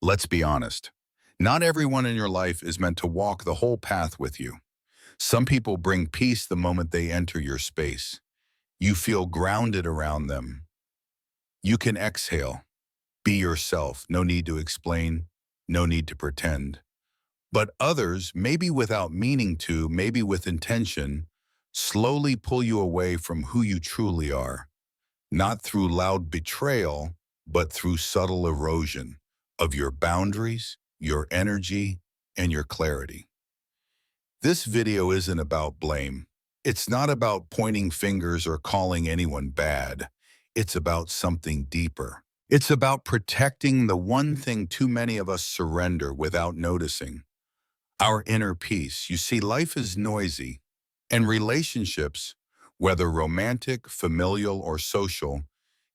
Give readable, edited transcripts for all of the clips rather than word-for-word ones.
Let's be honest. Not everyone in your life is meant to walk the whole path with you. Some people bring peace the moment they enter your space. You feel grounded around them. You can exhale, be yourself, no need to explain, no need to pretend. But others, maybe without meaning to, maybe with intention, slowly pull you away from who you truly are. Not through loud betrayal, but through subtle erosion of your boundaries, your energy, and your clarity. This video isn't about blame. It's not about pointing fingers or calling anyone bad. It's about something deeper. It's about protecting the one thing too many of us surrender without noticing: our inner peace. You see, life is noisy, and relationships, whether romantic, familial, or social,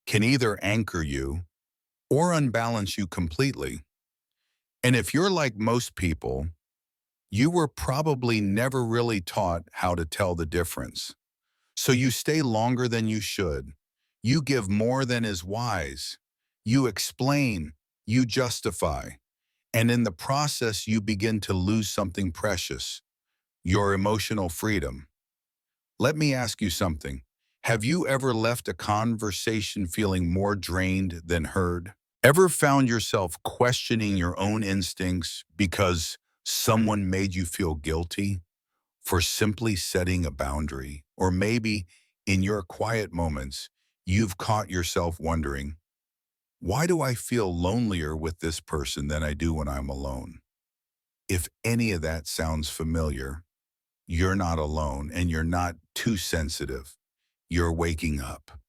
can either anchor you or unbalance you completely. And if you're like most people, you were probably never really taught how to tell the difference. So you stay longer than you should. You give more than is wise. You explain, you justify, and in the process you begin to lose something precious: your emotional freedom. Let me ask you something. Have you ever left a conversation feeling more drained than heard? Ever found yourself questioning your own instincts because someone made you feel guilty for simply setting a boundary? Or maybe in your quiet moments, you've caught yourself wondering, why do I feel lonelier with this person than I do when I'm alone? If any of that sounds familiar, you're not alone and you're not too sensitive. You're waking up.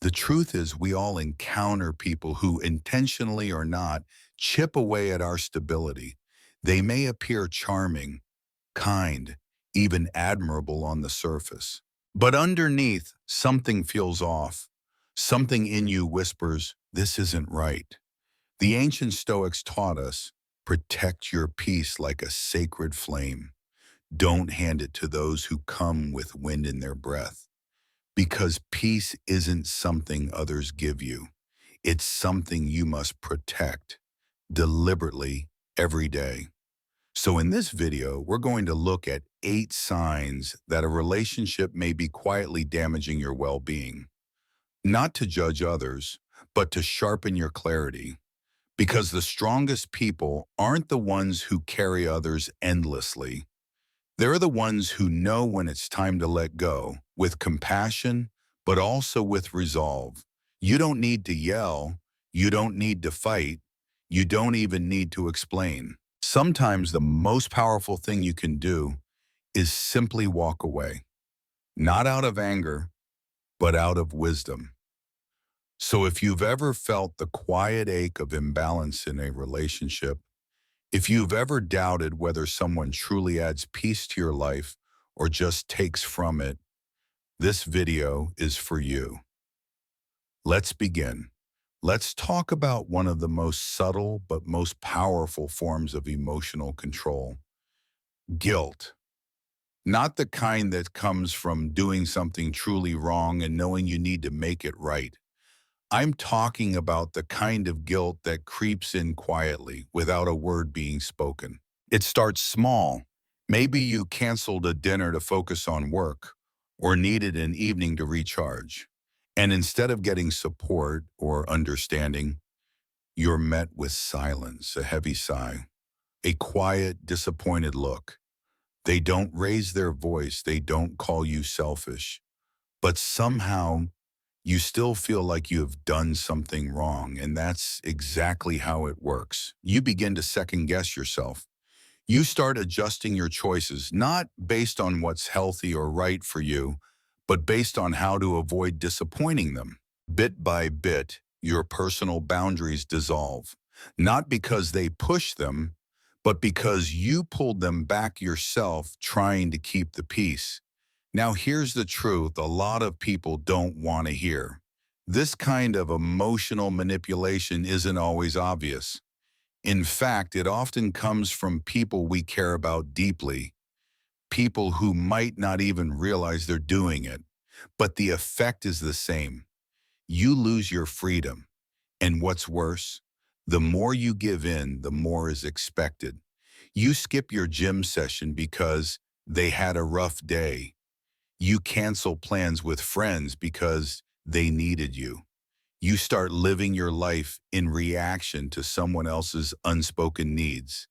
The truth is, we all encounter people who, intentionally or not, chip away at our stability. They may appear charming, kind, even admirable on the surface. But underneath, something feels off. Something in you whispers, this isn't right. The ancient Stoics taught us, protect your peace like a sacred flame. Don't hand it to those who come with wind in their breath. Because peace isn't something others give you. It's something you must protect deliberately every day. So in this video, we're going to look at 8 signs that a relationship may be quietly damaging your well-being. Not to judge others, but to sharpen your clarity. Because the strongest people aren't the ones who carry others endlessly. They're the ones who know when it's time to let go, with compassion, but also with resolve. You don't need to yell. You don't need to fight. You don't even need to explain. Sometimes the most powerful thing you can do is simply walk away. Not out of anger, but out of wisdom. So if you've ever felt the quiet ache of imbalance in a relationship, if you've ever doubted whether someone truly adds peace to your life or just takes from it, this video is for you. Let's begin. Let's talk about one of the most subtle but most powerful forms of emotional control: guilt. Not the kind that comes from doing something truly wrong and knowing you need to make it right. I'm talking about the kind of guilt that creeps in quietly without a word being spoken. It starts small. Maybe you canceled a dinner to focus on work or needed an evening to recharge. And instead of getting support or understanding, you're met with silence, a heavy sigh, a quiet, disappointed look. They don't raise their voice. They don't call you selfish. But somehow you still feel like you have done something wrong, and that's exactly how it works. You begin to second guess yourself. You start adjusting your choices, not based on what's healthy or right for you, but based on how to avoid disappointing them. Bit by bit, your personal boundaries dissolve, not because they push them, but because you pulled them back yourself trying to keep the peace. Now here's the truth a lot of people don't want to hear. This kind of emotional manipulation isn't always obvious. In fact, it often comes from people we care about deeply, people who might not even realize they're doing it. But the effect is the same. You lose your freedom. And what's worse, The more you give in, the more is expected. You skip your gym session because they had a rough day. You cancel plans with friends because they needed you. You start living your life in reaction to someone else's unspoken needs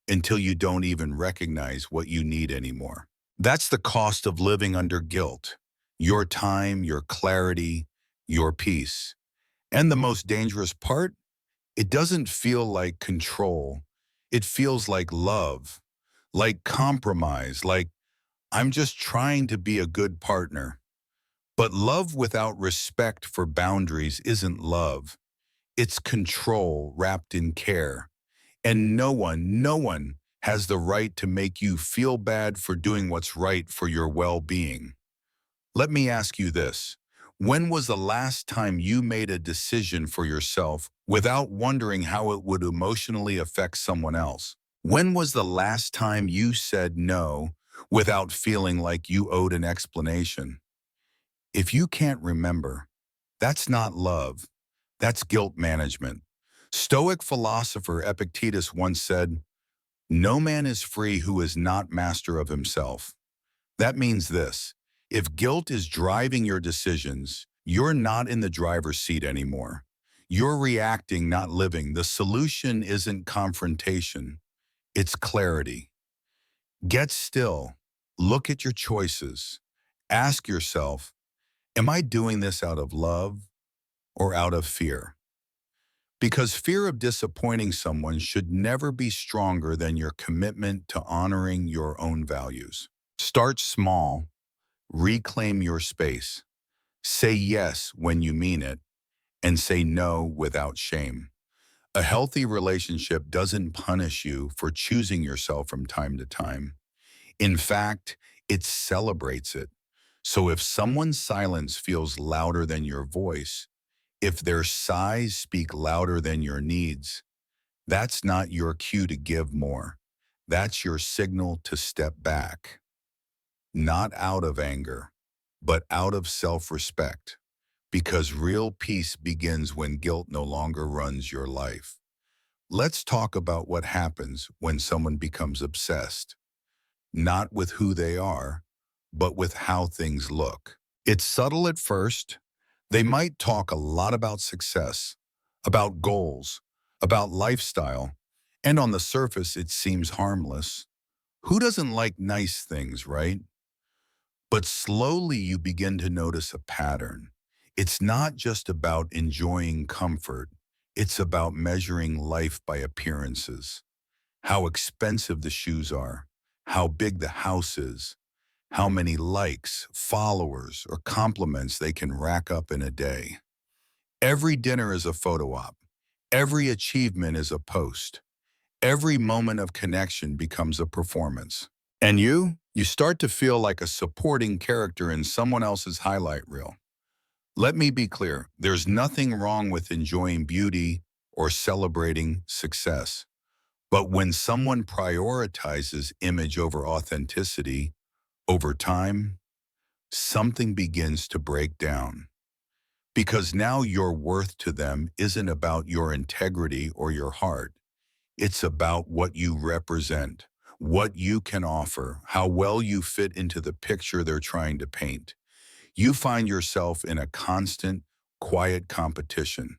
until you don't even recognize what you need anymore. That's the cost of living under guilt. Your time, your clarity, your peace. And the most dangerous part, it doesn't feel like control. It feels like love, like compromise, like I'm just trying to be a good partner. But love without respect for boundaries isn't love. It's control wrapped in care. And no one has the right to make you feel bad for doing what's right for your well-being. Let me ask you this. When was the last time you made a decision for yourself without wondering how it would emotionally affect someone else? When was the last time you said no without feeling like you owed an explanation? If you can't remember, that's not love. That's guilt management. Stoic philosopher Epictetus once said, "No man is free who is not master of himself." That means this. If guilt is driving your decisions, you're not in the driver's seat anymore. You're reacting, not living. The solution isn't confrontation. It's clarity. Get still. Look at your choices. Ask yourself, am I doing this out of love or out of fear? Because fear of disappointing someone should never be stronger than your commitment to honoring your own values. Start small, reclaim your space, say yes when you mean it, and say no without shame. A healthy relationship doesn't punish you for choosing yourself from time to time. In fact, it celebrates it. So if someone's silence feels louder than your voice, if their sighs speak louder than your needs, that's not your cue to give more. That's your signal to step back, not out of anger, but out of self-respect. Because real peace begins when guilt no longer runs your life. Let's talk about what happens when someone becomes obsessed, not with who they are, but with how things look. It's subtle at first. They might talk a lot about success, about goals, about lifestyle, and on the surface it seems harmless. Who doesn't like nice things, right? But slowly you begin to notice a pattern. It's not just about enjoying comfort. It's about measuring life by appearances. How expensive the shoes are, how big the house is, how many likes, followers, or compliments they can rack up in a day. Every dinner is a photo op. Every achievement is a post. Every moment of connection becomes a performance. And you start to feel like a supporting character in someone else's highlight reel. Let me be clear, there's nothing wrong with enjoying beauty or celebrating success. But when someone prioritizes image over authenticity, over time, something begins to break down. Because now your worth to them isn't about your integrity or your heart. It's about what you represent, what you can offer, how well you fit into the picture they're trying to paint. You find yourself in a constant, quiet competition,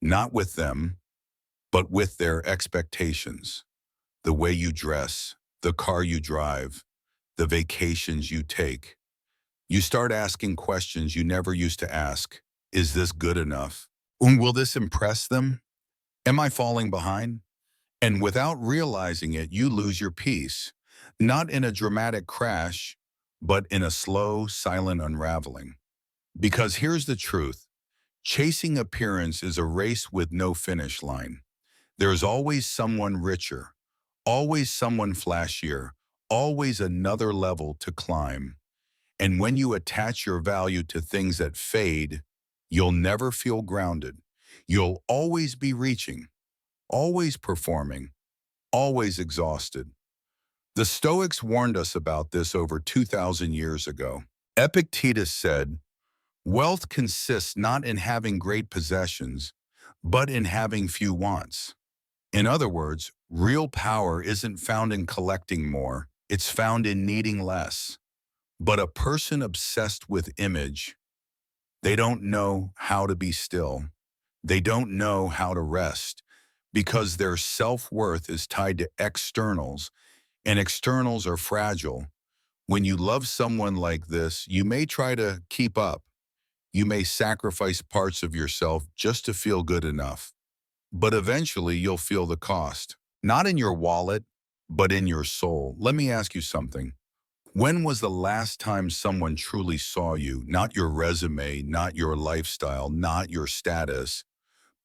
not with them, but with their expectations, the way you dress, the car you drive, the vacations you take. You start asking questions you never used to ask. Is this good enough? Will this impress them? Am I falling behind? And without realizing it, you lose your peace, not in a dramatic crash, but in a slow, silent unraveling. Because here's the truth. Chasing appearance is a race with no finish line. There's always someone richer, always someone flashier, always another level to climb. And when you attach your value to things that fade, you'll never feel grounded. You'll always be reaching, always performing, always exhausted. The Stoics warned us about this over 2,000 years ago. Epictetus said, "Wealth consists not in having great possessions, but in having few wants. In other words, real power isn't found in collecting more, it's found in needing less. But a person obsessed with image, they don't know how to be still. They don't know how to rest because their self-worth is tied to externals, and externals are fragile. When you love someone like this, you may try to keep up. You may sacrifice parts of yourself just to feel good enough. But eventually you'll feel the cost. Not in your wallet, but in your soul. Let me ask you something. When was the last time someone truly saw you? Not your resume, not your lifestyle, not your status,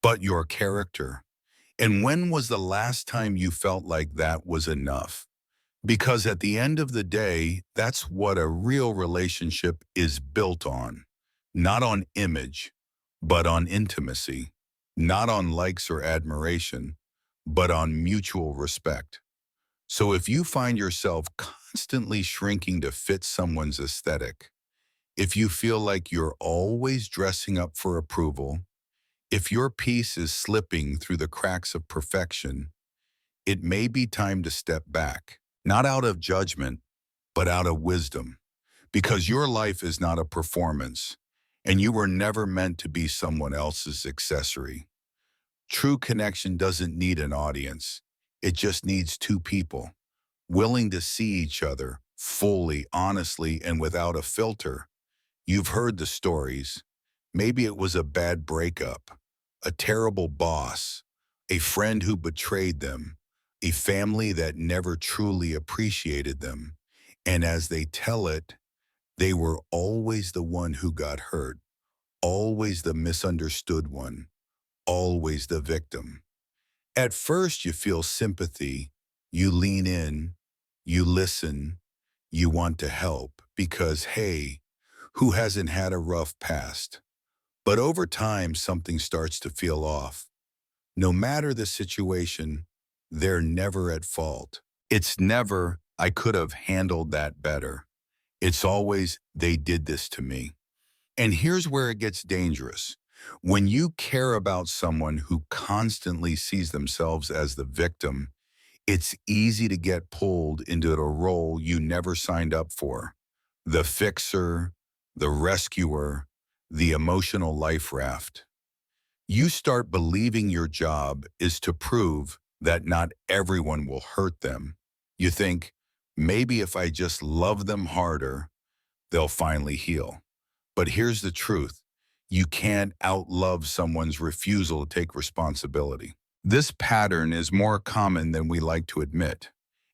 but your character. And when was the last time you felt like that was enough? Because at the end of the day, that's what a real relationship is built on. Not on image, but on intimacy. Not on likes or admiration, but on mutual respect. So if you find yourself constantly shrinking to fit someone's aesthetic, if you feel like you're always dressing up for approval, if your piece is slipping through the cracks of perfection, it may be time to step back, not out of judgment, but out of wisdom, because your life is not a performance, and you were never meant to be someone else's accessory. True connection doesn't need an audience. It just needs two people, willing to see each other fully, honestly, and without a filter. You've heard the stories. Maybe it was a bad breakup, a terrible boss, a friend who betrayed them, a family that never truly appreciated them. And as they tell it, they were always the one who got hurt, always the misunderstood one, always the victim. At first, you feel sympathy, you lean in, you listen, you want to help because, hey, who hasn't had a rough past? But over time, something starts to feel off. No matter the situation, they're never at fault. It's never, I could have handled that better. It's always, they did this to me. And here's where it gets dangerous. When you care about someone who constantly sees themselves as the victim, it's easy to get pulled into a role you never signed up for. The fixer, the rescuer, the emotional life raft. You start believing your job is to prove that not everyone will hurt them. You think, maybe if I just love them harder, they'll finally heal. But here's the truth. You can't outlove someone's refusal to take responsibility. This pattern is more common than we like to admit,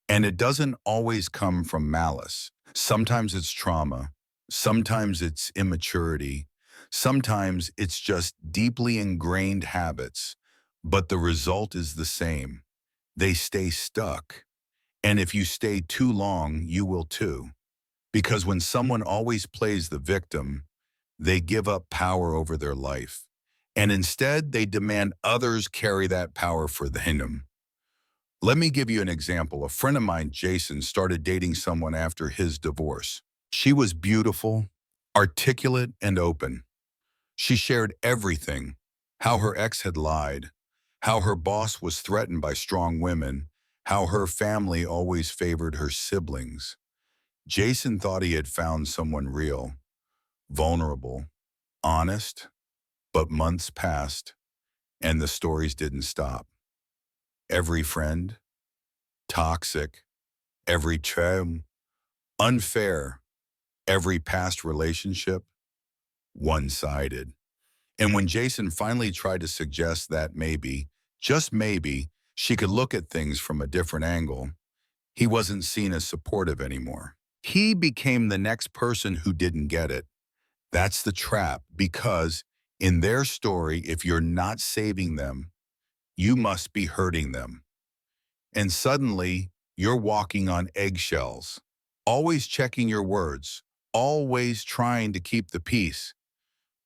and it doesn't always come from malice. Sometimes it's trauma, sometimes it's immaturity, sometimes it's just deeply ingrained habits, but the result is the same. They stay stuck, and if you stay too long, you will too. Because when someone always plays the victim, they give up power over their life. And instead, they demand others carry that power for them. Let me give you an example. A friend of mine, Jason, started dating someone after his divorce. She was beautiful, articulate, and open. She shared everything, how her ex had lied, how her boss was threatened by strong women, how her family always favored her siblings. Jason thought he had found someone real, vulnerable, honest, but months passed, and the stories didn't stop. Every friend, toxic, every chum, unfair, every past relationship, one-sided. And when Jason finally tried to suggest that maybe, just maybe, she could look at things from a different angle, he wasn't seen as supportive anymore. He became the next person who didn't get it. That's the trap, because in their story, if you're not saving them, you must be hurting them. And suddenly, you're walking on eggshells, always checking your words, always trying to keep the peace.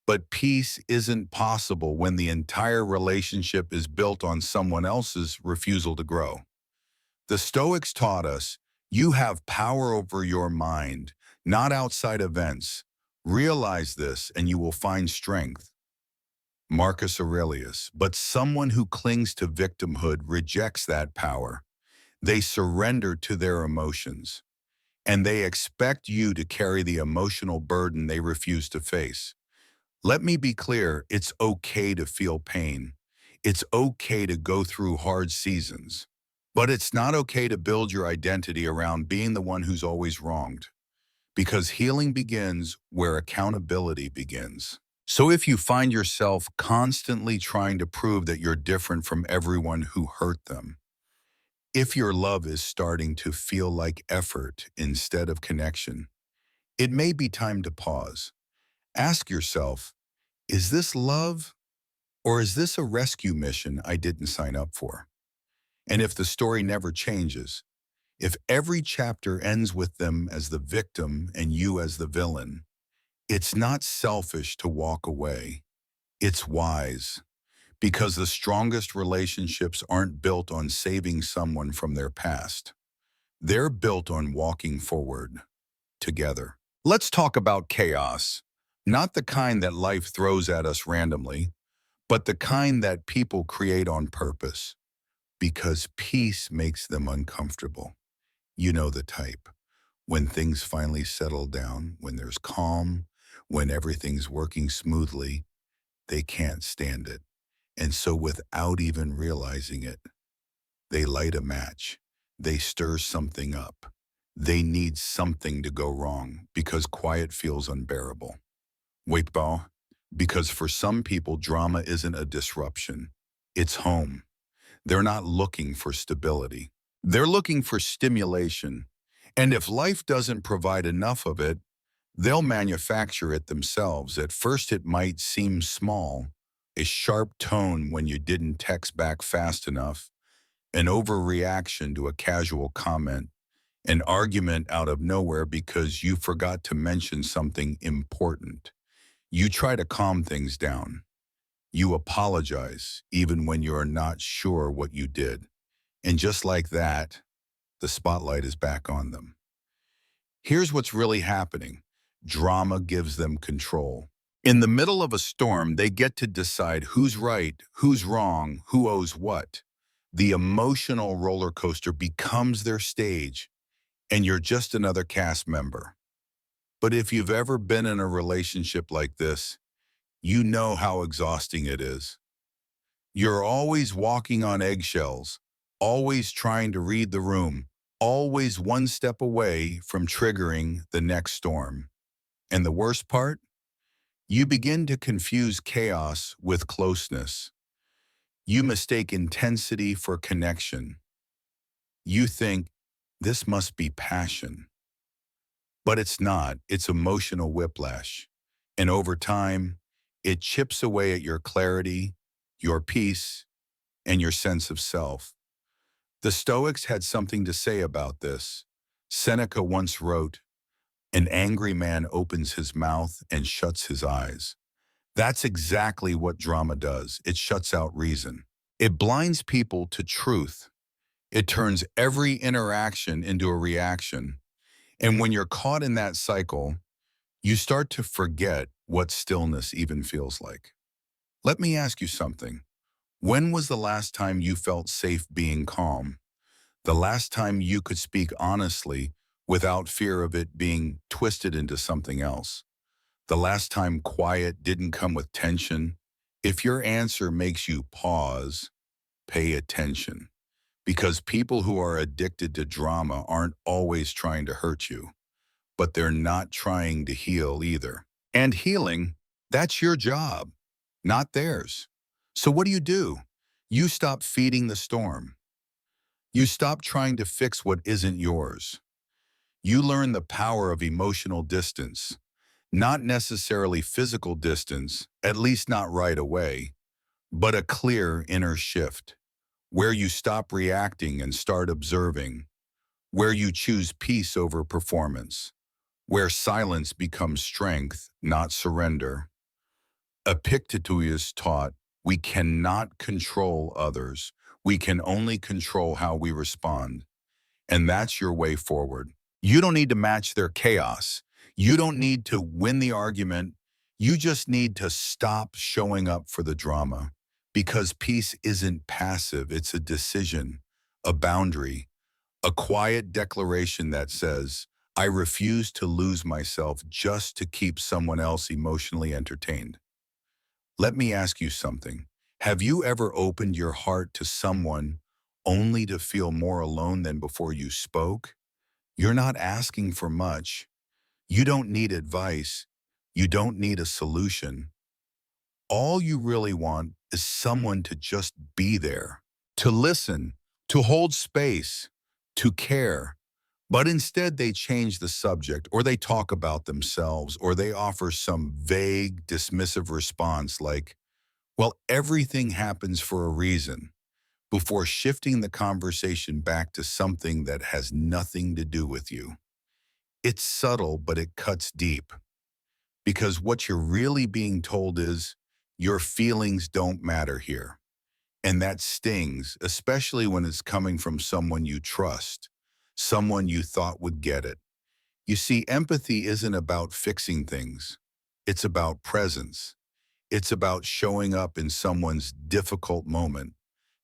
But peace isn't possible when the entire relationship is built on someone else's refusal to grow. The Stoics taught us, you have power over your mind, not outside events. Realize this and you will find strength. Marcus Aurelius. But someone who clings to victimhood rejects that power. They surrender to their emotions, and they expect you to carry the emotional burden they refuse to face. Let me be clear, it's okay to feel pain. It's okay to go through hard seasons. But it's not okay to build your identity around being the one who's always wronged, because healing begins where accountability begins. So if you find yourself constantly trying to prove that you're different from everyone who hurt them, if your love is starting to feel like effort instead of connection, it may be time to pause. Ask yourself, is this love or is this a rescue mission I didn't sign up for? And if the story never changes, if every chapter ends with them as the victim and you as the villain, it's not selfish to walk away. It's wise, because the strongest relationships aren't built on saving someone from their past. They're built on walking forward together. Let's talk about chaos, not the kind that life throws at us randomly, but the kind that people create on purpose, because peace makes them uncomfortable. You know the type. When things finally settle down, when there's calm, when everything's working smoothly, they can't stand it. And so without even realizing it, they light a match. They stir something up. They need something to go wrong because quiet feels unbearable. Wait, Bo, because for some people, drama isn't a disruption. It's home. They're not looking for stability. They're looking for stimulation. And if life doesn't provide enough of it, they'll manufacture it themselves. At first, it might seem small, a sharp tone when you didn't text back fast enough, an overreaction to a casual comment, an argument out of nowhere because you forgot to mention something important. You try to calm things down. You apologize even when you are not sure what you did. And just like that, the spotlight is back on them. Here's what's really happening. Drama gives them control. In the middle of a storm, they get to decide who's right, who's wrong, who owes what. The emotional roller coaster becomes their stage, and you're just another cast member. But if you've ever been in a relationship like this, you know how exhausting it is. You're always walking on eggshells, always trying to read the room, always one step away from triggering the next storm. And the worst part? You begin to confuse chaos with closeness. You mistake intensity for connection. You think, this must be passion. But it's not. It's emotional whiplash. And over time, it chips away at your clarity, your peace, and your sense of self. The Stoics had something to say about this. Seneca once wrote, "An angry man opens his mouth and shuts his eyes." That's exactly what drama does. It shuts out reason. It blinds people to truth. It turns every interaction into a reaction. And when you're caught in that cycle, you start to forget what stillness even feels like. Let me ask you something. When was the last time you felt safe being calm? The last time you could speak honestly without fear of it being twisted into something else? The last time quiet didn't come with tension? If your answer makes you pause, pay attention. Because people who are addicted to drama aren't always trying to hurt you, but they're not trying to heal either. And healing, that's your job, not theirs. So what do? You stop feeding the storm. You stop trying to fix what isn't yours. You learn the power of emotional distance, not necessarily physical distance, at least not right away, but a clear inner shift, where you stop reacting and start observing, where you choose peace over performance, where silence becomes strength, not surrender. Epictetus taught, we cannot control others. We can only control how we respond. And that's your way forward. You don't need to match their chaos. You don't need to win the argument. You just need to stop showing up for the drama because peace isn't passive. It's a decision, a boundary, a quiet declaration that says, I refuse to lose myself just to keep someone else emotionally entertained. Let me ask you something. Have you ever opened your heart to someone only to feel more alone than before you spoke? You're not asking for much. You don't need advice. You don't need a solution. All you really want is someone to just be there, to listen, to hold space, to care. But instead, they change the subject, or they talk about themselves, or they offer some vague, dismissive response like, well, everything happens for a reason, before shifting the conversation back to something that has nothing to do with you. It's subtle, but it cuts deep, because what you're really being told is your feelings don't matter here. And that stings, especially when it's coming from someone you trust, someone you thought would get it. You see, empathy isn't about fixing things. It's about presence. It's about showing up in someone's difficult moment,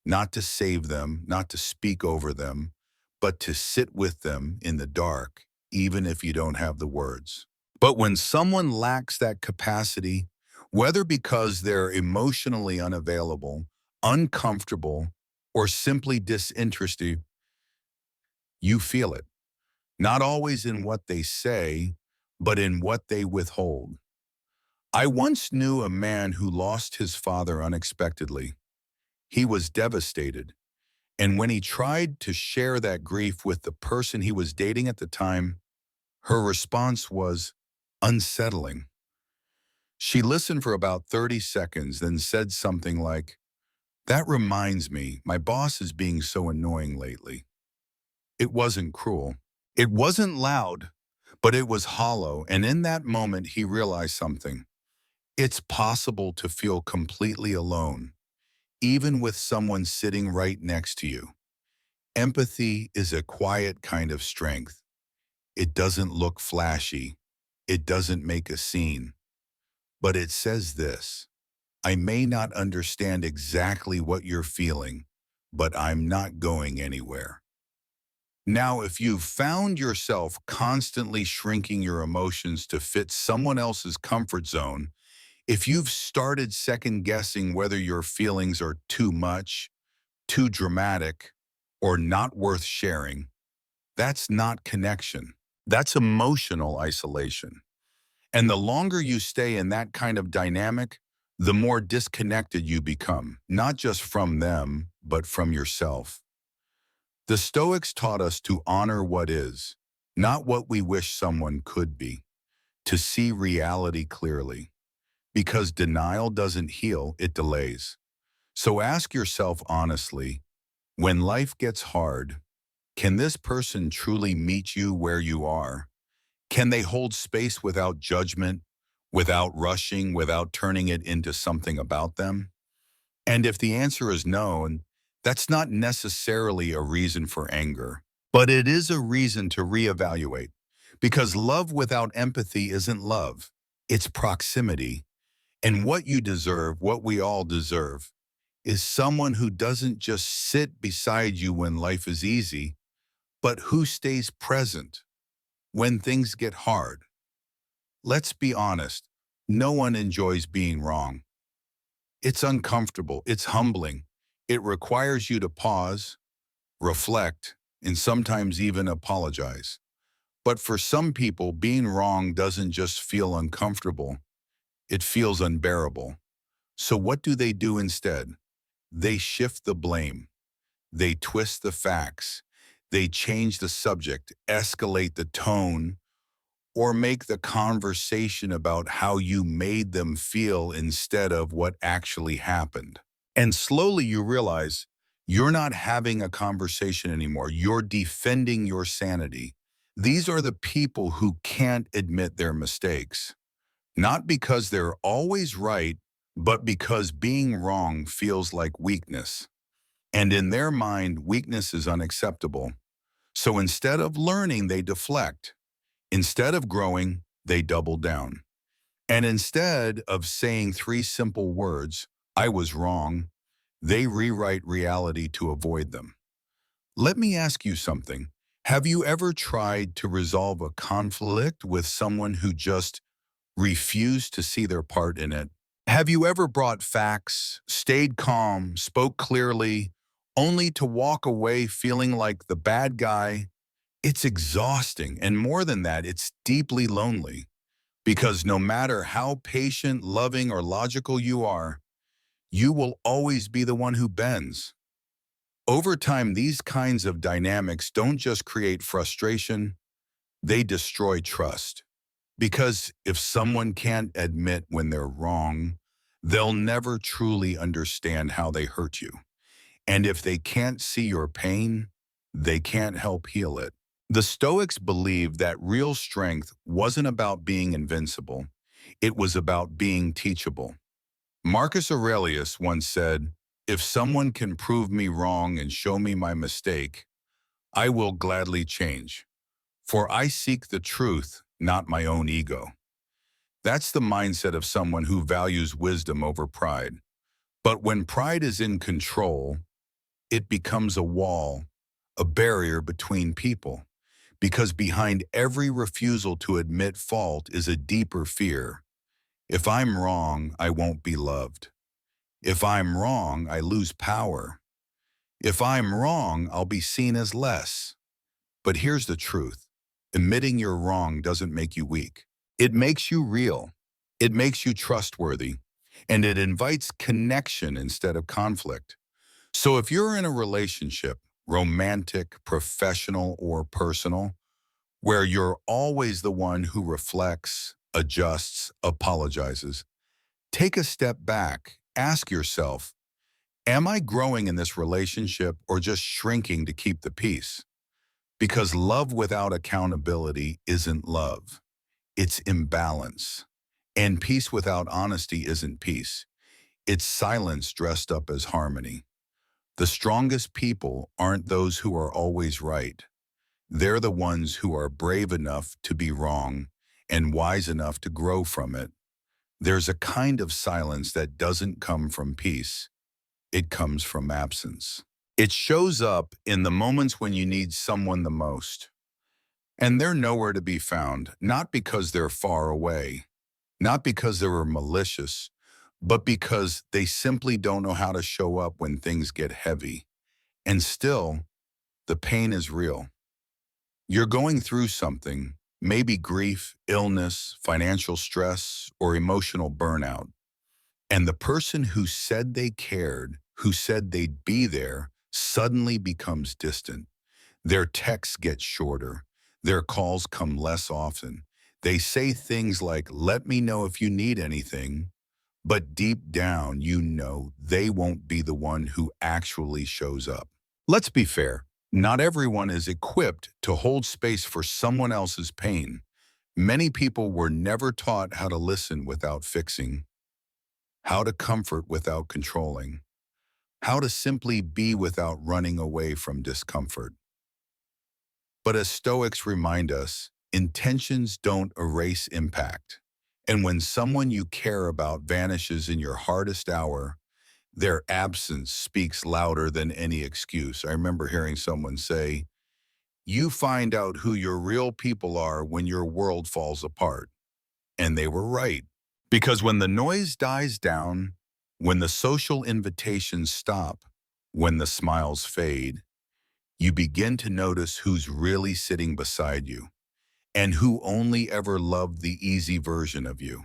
not to save them, not to speak over them, but to sit with them in the dark, even if you don't have the words. But when someone lacks that capacity, whether because they're emotionally unavailable, uncomfortable, or simply disinterested, you feel it. Not always in what they say, but in what they withhold. I once knew a man who lost his father unexpectedly. He was devastated, and when he tried to share that grief with the person he was dating at the time, her response was unsettling. She listened for about 30 seconds, then said something like, "That reminds me, my boss is being so annoying lately." It wasn't cruel. It wasn't loud, but it was hollow, and in that moment he realized something. It's possible to feel completely alone, even with someone sitting right next to you. Empathy is a quiet kind of strength. It doesn't look flashy. It doesn't make a scene. But it says this: I may not understand exactly what you're feeling, but I'm not going anywhere. Now, if you've found yourself constantly shrinking your emotions to fit someone else's comfort zone, if you've started second guessing whether your feelings are too much, too dramatic, or not worth sharing, that's not connection. That's emotional isolation. And the longer you stay in that kind of dynamic, the more disconnected you become, not just from them, but from yourself. The Stoics taught us to honor what is, not what we wish someone could be, to see reality clearly, because denial doesn't heal, it delays. So ask yourself honestly, when life gets hard, can this person truly meet you where you are? Can they hold space without judgment, without rushing, without turning it into something about them? And if the answer is no, and that's not necessarily a reason for anger, but it is a reason to reevaluate. Because love without empathy isn't love, it's proximity. And what you deserve, what we all deserve, is someone who doesn't just sit beside you when life is easy, but who stays present when things get hard. Let's be honest, no one enjoys being wrong. It's uncomfortable, it's humbling. It requires you to pause, reflect, and sometimes even apologize. But for some people, being wrong doesn't just feel uncomfortable, it feels unbearable. So what do they do instead? They shift the blame. They twist the facts. They change the subject, escalate the tone, or make the conversation about how you made them feel instead of what actually happened. And slowly you realize you're not having a conversation anymore. You're defending your sanity. These are the people who can't admit their mistakes, not because they're always right, but because being wrong feels like weakness. And in their mind, weakness is unacceptable. So instead of learning, they deflect. Instead of growing, they double down. And instead of saying three simple words, I was wrong, they rewrite reality to avoid them. Let me ask you something. Have you ever tried to resolve a conflict with someone who just refused to see their part in it? Have you ever brought facts, stayed calm, spoke clearly, only to walk away feeling like the bad guy? It's exhausting, and more than that, it's deeply lonely. Because no matter how patient, loving, or logical you are, you will always be the one who bends. Over time, these kinds of dynamics don't just create frustration, they destroy trust. Because if someone can't admit when they're wrong, they'll never truly understand how they hurt you. And if they can't see your pain, they can't help heal it. The Stoics believed that real strength wasn't about being invincible. It was about being teachable. Marcus Aurelius once said, "If someone can prove me wrong and show me my mistake, I will gladly change, for I seek the truth, not my own ego." That's the mindset of someone who values wisdom over pride. But when pride is in control, it becomes a wall, a barrier between people. Because behind every refusal to admit fault is a deeper fear. If I'm wrong, I won't be loved. If I'm wrong, I lose power. If I'm wrong, I'll be seen as less. But here's the truth. Admitting you're wrong doesn't make you weak. It makes you real. It makes you trustworthy. And it invites connection instead of conflict. So if you're in a relationship, romantic, professional, or personal, where you're always the one who reflects, adjusts, apologizes, take a step back. Ask yourself, am I growing in this relationship or just shrinking to keep the peace? Because love without accountability isn't love. It's imbalance. And peace without honesty isn't peace. It's silence dressed up as harmony. The strongest people aren't those who are always right. They're the ones who are brave enough to be wrong and wise enough to grow from it. There's a kind of silence that doesn't come from peace. It comes from absence. It shows up in the moments when you need someone the most. And they're nowhere to be found, not because they're far away, not because they were malicious, but because they simply don't know how to show up when things get heavy. And still, the pain is real. You're going through something, maybe grief, illness, financial stress, or emotional burnout. And the person who said they cared, who said they'd be there, suddenly becomes distant. Their texts get shorter. Their calls come less often. They say things like, let me know if you need anything. But deep down, you know they won't be the one who actually shows up. Let's be fair. Not everyone is equipped to hold space for someone else's pain. Many people were never taught how to listen without fixing, how to comfort without controlling, how to simply be without running away from discomfort. But as Stoics remind us, intentions don't erase impact. And when someone you care about vanishes in your hardest hour, their absence speaks louder than any excuse. I remember hearing someone say, you find out who your real people are when your world falls apart. And they were right. Because when the noise dies down, when the social invitations stop, when the smiles fade, you begin to notice who's really sitting beside you and who only ever loved the easy version of you.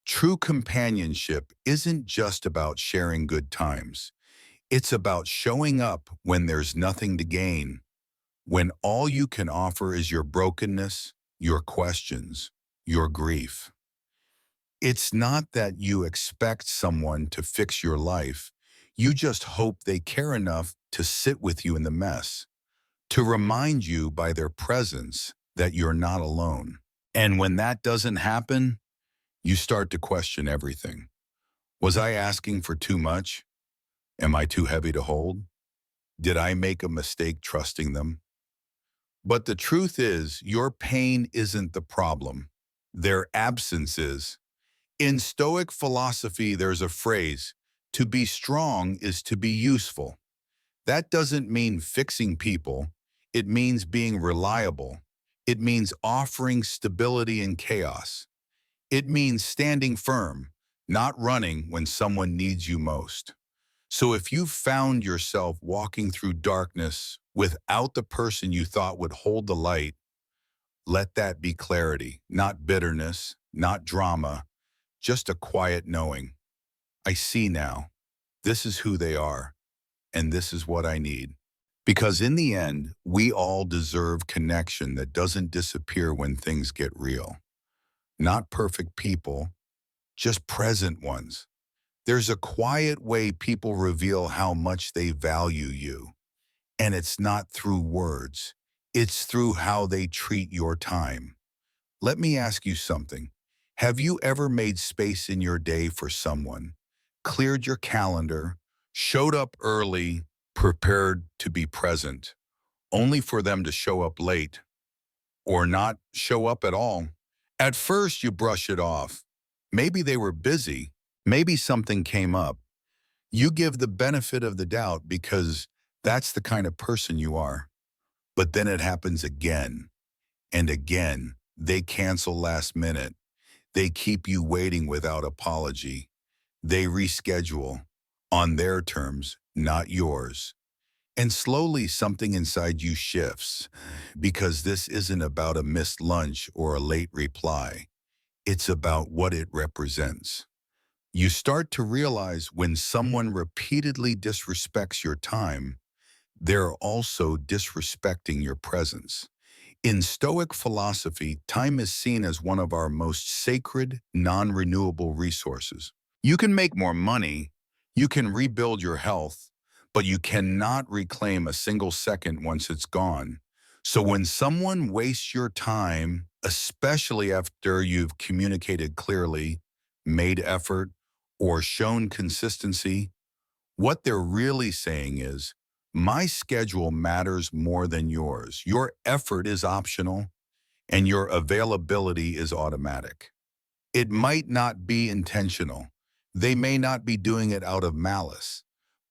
True companionship isn't just about sharing good times. It's about showing up when there's nothing to gain, when all you can offer is your brokenness, your questions, your grief. It's not that you expect someone to fix your life. You just hope they care enough to sit with you in the mess, to remind you by their presence that you're not alone. And when that doesn't happen, you start to question everything. Was I asking for too much? Am I too heavy to hold? Did I make a mistake trusting them? But the truth is, your pain isn't the problem. Their absence is. In Stoic philosophy, there's a phrase, to be strong is to be useful. That doesn't mean fixing people. It means being reliable. It means offering stability in chaos. It means standing firm, not running when someone needs you most. So if you found yourself walking through darkness without the person you thought would hold the light, let that be clarity, not bitterness, not drama, just a quiet knowing. I see now. This is who they are, and this is what I need. Because in the end, we all deserve connection that doesn't disappear when things get real. Not perfect people, just present ones. There's a quiet way people reveal how much they value you. And it's not through words. It's through how they treat your time. Let me ask you something. Have you ever made space in your day for someone, cleared your calendar, showed up early, prepared to be present, only for them to show up late or not show up at all? At first, you brush it off. Maybe they were busy. Maybe something came up. You give the benefit of the doubt because that's the kind of person you are. But then it happens again and again. They cancel last minute. They keep you waiting without apology. They reschedule on their terms, not yours. And slowly something inside you shifts because this isn't about a missed lunch or a late reply. It's about what it represents. You start to realize when someone repeatedly disrespects your time, they're also disrespecting your presence. In Stoic philosophy, time is seen as one of our most sacred, non-renewable resources. You can make more money, you can rebuild your health, but you cannot reclaim a single second once it's gone. So when someone wastes your time, especially after you've communicated clearly, made effort, or shown consistency, what they're really saying is, my schedule matters more than yours. Your effort is optional, and your availability is automatic. It might not be intentional. They may not be doing it out of malice,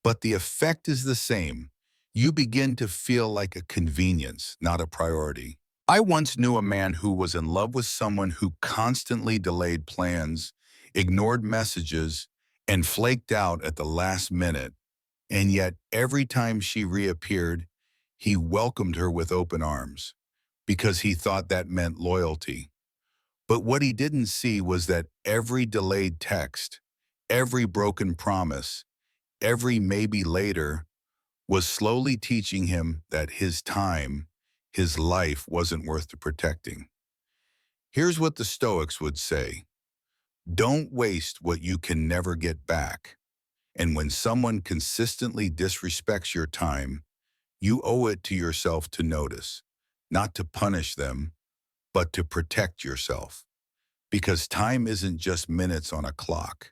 but the effect is the same. You begin to feel like a convenience, not a priority. I once knew a man who was in love with someone who constantly delayed plans, ignored messages, and flaked out at the last minute. And yet, every time she reappeared, he welcomed her with open arms because he thought that meant loyalty. But what he didn't see was that every delayed text, every broken promise, every maybe later was slowly teaching him that his time, his life wasn't worth the protecting. Here's what the Stoics would say. Don't waste what you can never get back. And when someone consistently disrespects your time, you owe it to yourself to notice, not to punish them, but to protect yourself. Because time isn't just minutes on a clock.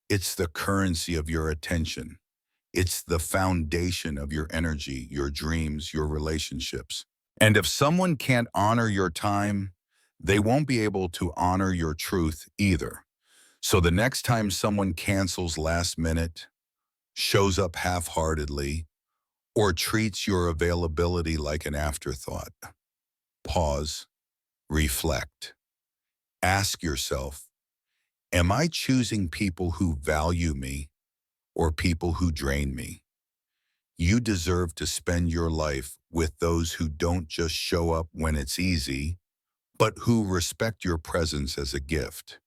It's the currency of your attention. It's the foundation of your energy, your dreams, your relationships. And if someone can't honor your time, they won't be able to honor your truth either. So the next time someone cancels last minute, shows up half-heartedly, or treats your availability like an afterthought, pause, reflect. Ask yourself, am I choosing people who value me or people who drain me? You deserve to spend your life with those who don't just show up when it's easy, but who respect your presence as a gift,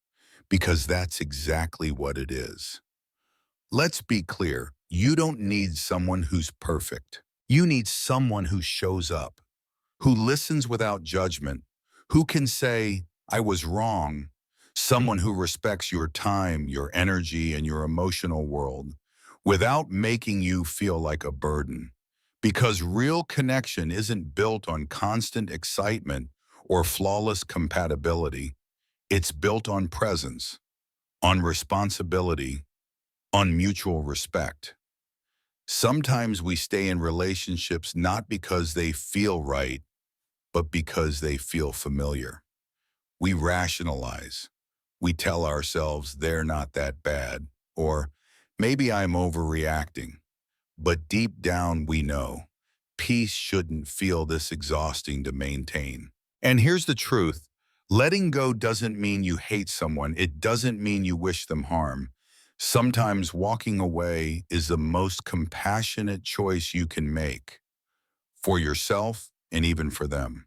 because that's exactly what it is. Let's be clear, you don't need someone who's perfect. You need someone who shows up, who listens without judgment, who can say, I was wrong, someone who respects your time, your energy, and your emotional world without making you feel like a burden. Because real connection isn't built on constant excitement or flawless compatibility. It's built on presence, on responsibility, on mutual respect. Sometimes we stay in relationships not because they feel right, but because they feel familiar. We rationalize. We tell ourselves they're not that bad, or maybe I'm overreacting. But deep down, we know peace shouldn't feel this exhausting to maintain. And here's the truth. Letting go doesn't mean you hate someone. It doesn't mean you wish them harm. Sometimes walking away is the most compassionate choice you can make for yourself and even for them.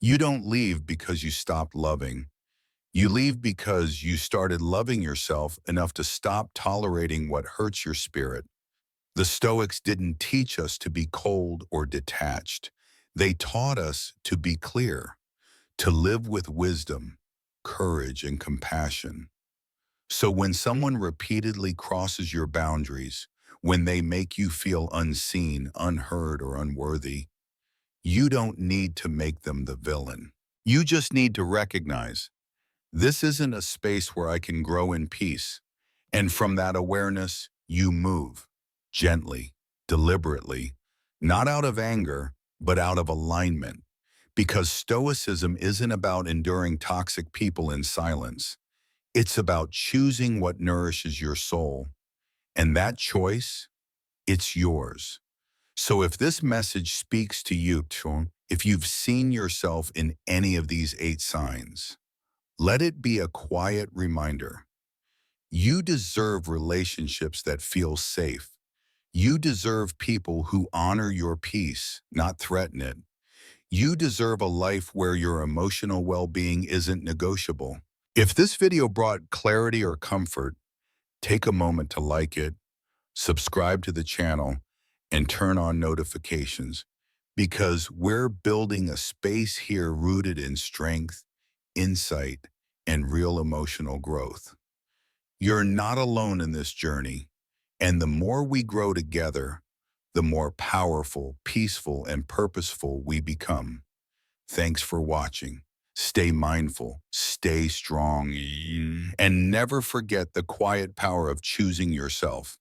You don't leave because you stopped loving. You leave because you started loving yourself enough to stop tolerating what hurts your spirit. The Stoics didn't teach us to be cold or detached. They taught us to be clear, to live with wisdom, courage, and compassion. So when someone repeatedly crosses your boundaries, when they make you feel unseen, unheard, or unworthy, you don't need to make them the villain. You just need to recognize this isn't a space where I can grow in peace. And from that awareness, you move gently, deliberately, not out of anger, but out of alignment. Because Stoicism isn't about enduring toxic people in silence. It's about choosing what nourishes your soul. And that choice, it's yours. So if this message speaks to you, if you've seen yourself in any of these 8 signs, let it be a quiet reminder. You deserve relationships that feel safe. You deserve people who honor your peace, not threaten it. You deserve a life where your emotional well-being isn't negotiable. If this video brought clarity or comfort, take a moment to like it, subscribe to the channel, and turn on notifications because we're building a space here rooted in strength, insight, and real emotional growth. You're not alone in this journey, and the more we grow together, the more powerful, peaceful, and purposeful we become. Thanks for watching. Stay mindful, stay strong, and never forget the quiet power of choosing yourself.